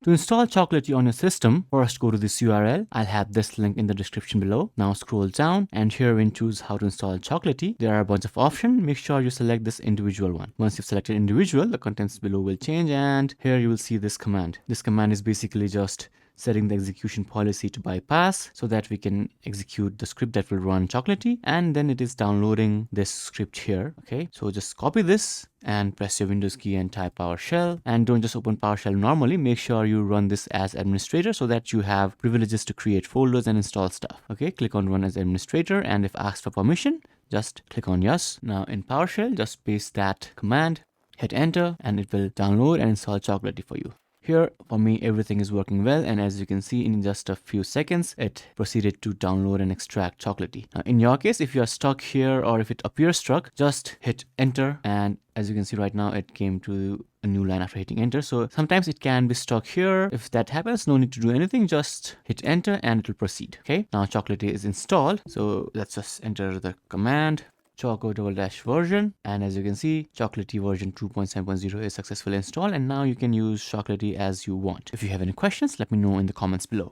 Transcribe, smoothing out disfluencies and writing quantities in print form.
To install Chocolatey on your system, first go to this URL. I'll have this link in the description below. Now scroll down and here we choose how to install Chocolatey. There are a bunch of options. Make sure you select this individual one. Once you've selected individual, the contents below will change and here you will see this command. This command is basically just setting the execution policy to bypass so that we can execute the script that will run Chocolatey, and then it is downloading this script here. Okay, so just copy this and press your Windows key and type PowerShell, and don't just open PowerShell normally. Make sure you run this as administrator so that you have privileges to create folders and install stuff. Okay, click on run as administrator, and if asked for permission, just click on yes. Now in PowerShell, just paste that command, hit enter, and it will download and install Chocolatey for you. Here, for me, everything is working well, and as you can see, in just a few seconds, it proceeded to download and extract Chocolatey. Now, in your case, if you are stuck here or if it appears stuck, just hit enter, and as you can see right now, it came to a new line after hitting enter. So sometimes it can be stuck here. If that happens, no need to do anything, just hit enter and it will proceed. Okay, now Chocolatey is installed, so let's just enter the command choco version, and as you can see, Chocolatey version 2.7.0 is successfully installed, and now you can use Chocolatey as you want. If you have any questions, let me know in the comments below.